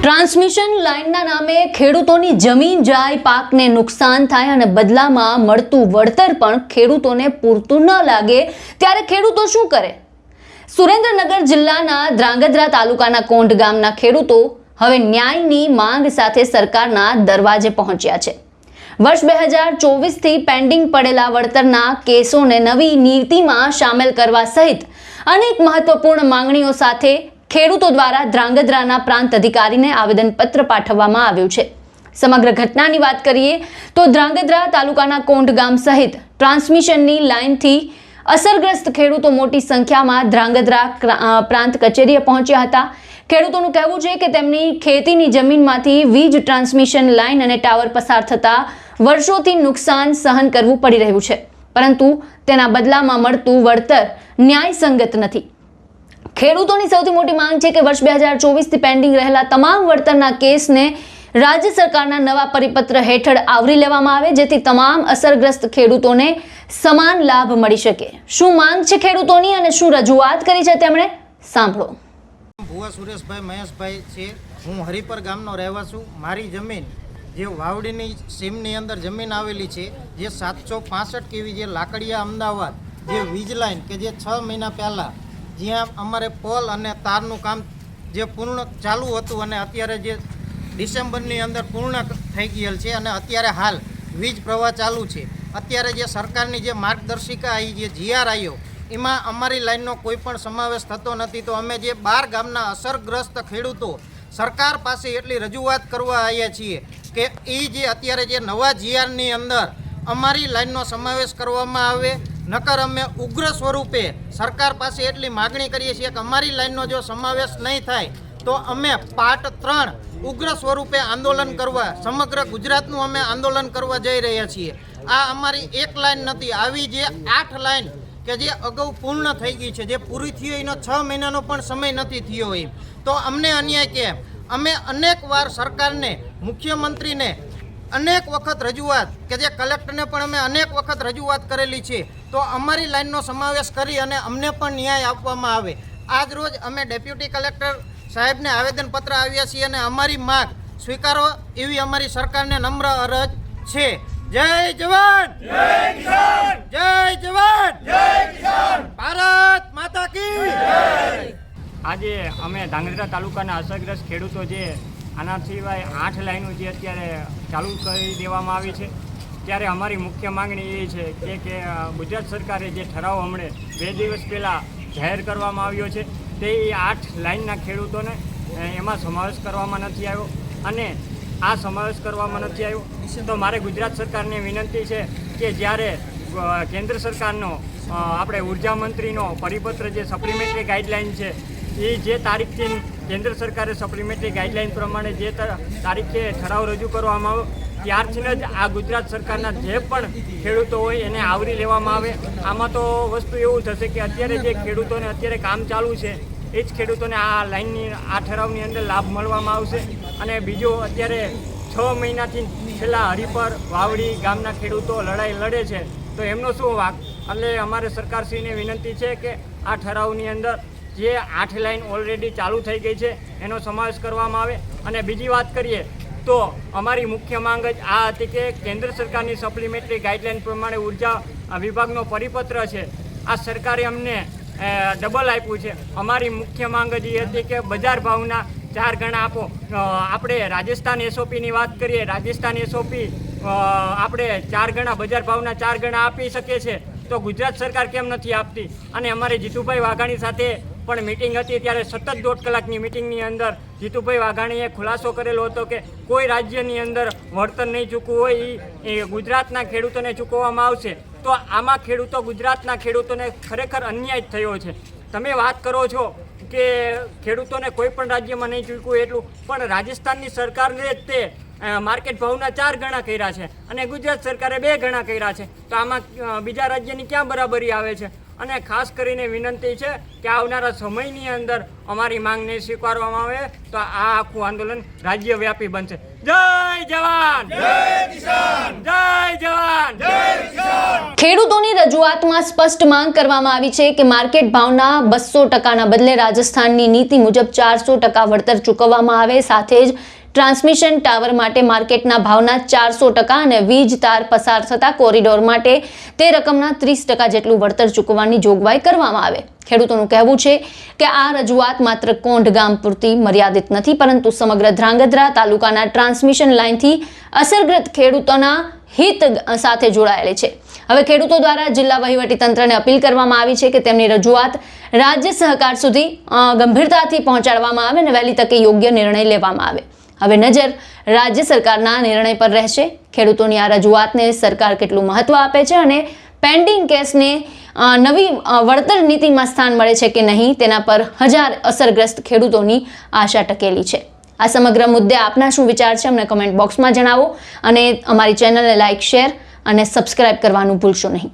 Transmission લાઇનના નામે ખેડૂતોની જમીન જાય, પાકને નુકસાન થાય અને બદલામાં મળતું વળતર પણ ખેડૂતોને પૂરતું ન લાગે ત્યારે ખેડૂતો શું કરે? સુરેન્દ્રનગર જિલ્લાના ધ્રાંગધ્રા તાલુકાના કોંઢ ગામના ખેડૂતો હવે ન્યાયની માંગ સાથે સરકારના દરવાજે પહોંચ્યા છે। વર્ષ 2024થી પેન્ડિંગ પડેલા વળતરના કેસોને નવી નીતિમાં સામેલ કરવા સહિત અનેક મહત્વપૂર્ણ માંગણીઓ સાથે ખેડૂતો દ્વારા ધ્રાંગધ્રાના પ્રાંત અધિકારીને આવેદનપત્ર પાઠવવામાં આવ્યું છે। સમગ્ર ઘટનાની વાત કરીએ તો ધ્રાંગધ્રા તાલુકાના કોંઢ ગામ સહિત ટ્રાન્સમિશનની લાઇનથી અસરગ્રસ્ત ખેડૂતો મોટી સંખ્યામાં ધ્રાંગધ્રા પ્રાંત કચેરીએ પહોંચ્યા હતા। ખેડૂતોનું કહેવું છે કે તેમની ખેતીની જમીનમાંથી વીજ ટ્રાન્સમિશન લાઇન અને ટાવર પસાર થતા વર્ષોથી નુકસાન સહન કરવું પડી રહ્યું છે, પરંતુ તેના બદલામાં મળતું વળતર ન્યાયસંગત નથી। ખેડૂતોની સૌથી મોટી માંગ છે કે વર્ષ 2024થી પેન્ડિંગ રહેલા તમામ વળતરના કેસને રાજ્ય સરકારના નવા પરિપત્ર હેઠળ આવરી લેવામાં આવે, જેથી તમામ અસરગ્રસ્ત ખેડૂતોને સમાન લાભ મળી શકે। શું માંગ છે ખેડૂતોની અને શું રજૂઆત કરી છે તેમણે, સાંભળો। ભુવા સુરેશભાઈ મહેશભાઈ છે। હું હરિપર ગામનો રહેવાસી। મારી જમીન જે વાવડીની સીમની અંદર જમીન આવેલી છે, જે 765 કેવી જે લાકડિયા અમદાવાદ જે વીજ લાઇન કે જે 6 મહિના પહેલાં જ્યાં અમારે પોલ અને તારનું કામ જે પૂર્ણ ચાલુ હતું અને અત્યારે જે ડિસેમ્બરની અંદર પૂર્ણ થઈ ગયેલ છે અને અત્યારે હાલ વીજ પ્રવાહ ચાલુ છે। અત્યારે જે સરકારની જે માર્ગદર્શિકા આવી, જે જીઆર આવ્યો, એમાં અમારી લાઇનનો કોઈ પણ સમાવેશ થતો નથી। તો અમે જે 12 ગામના અસરગ્રસ્ત ખેડૂતો સરકાર પાસે એટલી રજૂઆત કરવા આવ્યા છીએ કે એ જે અત્યારે જે નવા જીઆરની અંદર અમારી લાઇનનો સમાવેશ કરવામાં આવે, નકર અમે ઉગ્ર સ્વરૂપે સરકાર પાસે એટલી માગણી કરીએ છીએ કે અમારી લાઇનનો જો સમાવેશ નહીં થાય તો અમે પાર્ટ 3 ઉગ્ર સ્વરૂપે આંદોલન કરવા સમગ્ર ગુજરાતનું અમે આંદોલન કરવા જઈ રહ્યા છીએ। આ અમારી એક લાઇન નથી, આવી જે 8 લાઇન કે જે અગાઉ પૂર્ણ થઈ ગઈ છે, જે પૂરી થઈ એનો 6 મહિનાનો પણ સમય નથી થયો હોય, તો અમને અન્યાય કેમ? અમે અનેક વાર સરકારને, મુખ્યમંત્રીને અનેક વખત રજૂઆત કે જે કલેક્ટરને પણ અમે અનેક વખત રજૂઆત કરેલી છે, તો અમારી લાઇનનો સમાવેશ કરી અને અમને પણ ન્યાય આપવામાં આવે। આજ રોજ અમે ડેપ્યુટી કલેક્ટર સાહેબને આવેદનપત્ર આવ્યા છીએ અને અમારી માગ સ્વીકારો એવી અમારી સરકારને નમ્ર અરજ છે। જય જવાન, જય કિસાન, જય જવાન, જય કિસાન, ભારત માતા કી જય। આજે અમે ધ્રાંગધ્રા તાલુકાના અસરગ્રસ્ત ખેડૂતો જે આના સિવાય 8 લાઈનો જે અત્યારે ચાલુ કરી દેવામાં આવી છે, ત્યારે અમારી મુખ્ય માંગણી એ છે કે ગુજરાત સરકારે જે ઠરાવ હમણે 2 દિવસ પહેલાં જાહેર કરવામાં આવ્યો છે, તે 8 લાઈનના ખેડૂતોને એમાં સમાવેશ કરવામાં નથી આવ્યો અને આ સમાવેશ કરવામાં નથી આવ્યો તો મારે ગુજરાત સરકારને વિનંતી છે કે જ્યારે કેન્દ્ર સરકારનો આપણે ઉર્જા મંત્રીનો પરિપત્ર જે સપ્લિમેન્ટરી ગાઈડલાઇન છે, એ જે તારીખથી કેન્દ્ર સરકારે સપ્લિમેન્ટરી ગાઈડલાઇન પ્રમાણે જે તારીખે ઠરાવ રજૂ કરવામાં આવ્યો, ત્યારથી જ આ ગુજરાત સરકારના જે પણ ખેડૂતો હોય એને આવરી લેવામાં આવે। આમાં તો વસ્તુ એવું થશે કે અત્યારે જે ખેડૂતોને અત્યારે કામ ચાલુ છે એ જ ખેડૂતોને આ લાઇનની આ ઠરાવની અંદર લાભ મળવામાં આવશે। અને બીજો, અત્યારે 6 મહિનાથી છેલ્લા હરિપર વાવડી ગામના ખેડૂતો લડાઈ લડે છે, તો એમનો શું વાંક? એટલે અમારે સરકારશ્રીને વિનંતી છે કે આ ઠરાવની અંદર જે 8 લાઇન ઓલરેડી ચાલુ થઈ ગઈ છે એનો સમાવેશ કરવામાં આવે। અને બીજી વાત કરીએ તો અમારી મુખ્ય માંગ જ આ હતી કે કેન્દ્ર સરકારની સપ્લિમેન્ટરી ગાઈડલાઇન પ્રમાણે ઉર્જા વિભાગનો પરિપત્ર છે, આ સરકારે અમને ડબલ આપ્યું છે। અમારી મુખ્ય માંગ જ એ હતી કે બજાર ભાવના 4 ગણા આપો। આપણે રાજસ્થાન એસઓપીની વાત કરીએ, રાજસ્થાન એસઓપી આપણે 4 ગણા બજાર ભાવના 4 ગણા આપી શકે છે, તો ગુજરાત સરકાર કેમ નથી આપતી? અને અમારે જીતુભાઈ વાઘાણી સાથે પણ મિટિંગ હતી, ત્યારે સતત 1.5 કલાકની મિટિંગની અંદર જીતુભાઈ વાઘાણીએ ખુલાસો કરેલો હતો કે કોઈ રાજ્યની અંદર વળતર નહીં ચૂકવું હોય એ ગુજરાતના ખેડૂતોને ચૂકવવામાં આવશે। તો આમાં ગુજરાતના ખેડૂતોને ખરેખર અન્યાય થયો છે। તમે વાત કરો છો કે ખેડૂતોને કોઈ પણ રાજ્યમાં નહીં ચૂકવું એટલું, પણ રાજસ્થાનની સરકારને જ તે માર્કેટ ભાવના 4 ગણા કર્યા છે અને ગુજરાત સરકારે 2 ગણા કર્યા છે, તો આમાં બીજા રાજ્યની ક્યાં બરાબરી આવે છે? અને ખાસ કરીને વિનંતી છે કે આવનારા સમયની અંદર અમારી માંગને સ્વીકારવામાં આવે તો આ આખું આંદોલન રાજ્યવ્યાપી બનશે. જય જવાન, જય કિસાન, જય જવાન, જય કિસાન. ખેડૂતોની રજૂઆતમાં સ્પષ્ટ માંગ કરવામાં આવી છે કે માર્કેટ ભાવના 200%ના બદલે રાજસ્થાનની નીતિ મુજબ 400% વળતર ચૂકવવામાં આવે. સાથે જ ટ્રાન્સમિશન ટાવર માટે માર્કેટના ભાવના 400% અને વીજ તાર પસાર થતા કોરિડોર માટે તે રકમના 30% જેટલું વળતર ચૂકવવાની જોગવાઈ કરવામાં આવે. ખેડૂતોનું કહેવું છે કે આ રજૂઆત માત્ર કોંઢ ગામ પૂરતી મર્યાદિત નથી, પરંતુ સમગ્ર ધ્રાંગધ્રા તાલુકાના ટ્રાન્સમિશન લાઇનથી અસરગ્રસ્ત ખેડૂતોના હિત સાથે જોડાયેલી છે. હવે ખેડૂતો દ્વારા જિલ્લા વહીવટીતંત્રને અપીલ કરવામાં આવી છે કે તેમની રજૂઆત રાજ્ય સહકાર સુધી ગંભીરતાથી પહોંચાડવામાં આવે અને વહેલી તકે યોગ્ય નિર્ણય લેવામાં આવે. હવે નજર રાજ્ય સરકારના નિર્ણય પર રહેશે. ખેડૂતોની આ રજૂઆતને સરકાર કેટલું મહત્વ આપે છે અને પેન્ડિંગ કેસને નવી વળતર નીતિમાં સ્થાન મળે છે કે નહીં તેના પર હજાર અસરગ્રસ્ત ખેડૂતોની આશા ટકેલી છે. આ સમગ્ર મુદ્દે આપના શું વિચાર છે અમને કમેન્ટ બોક્સમાં જણાવો અને અમારી ચેનલને લાઇક, શેર અને સબસ્ક્રાઇબ કરવાનું ભૂલશો નહીં.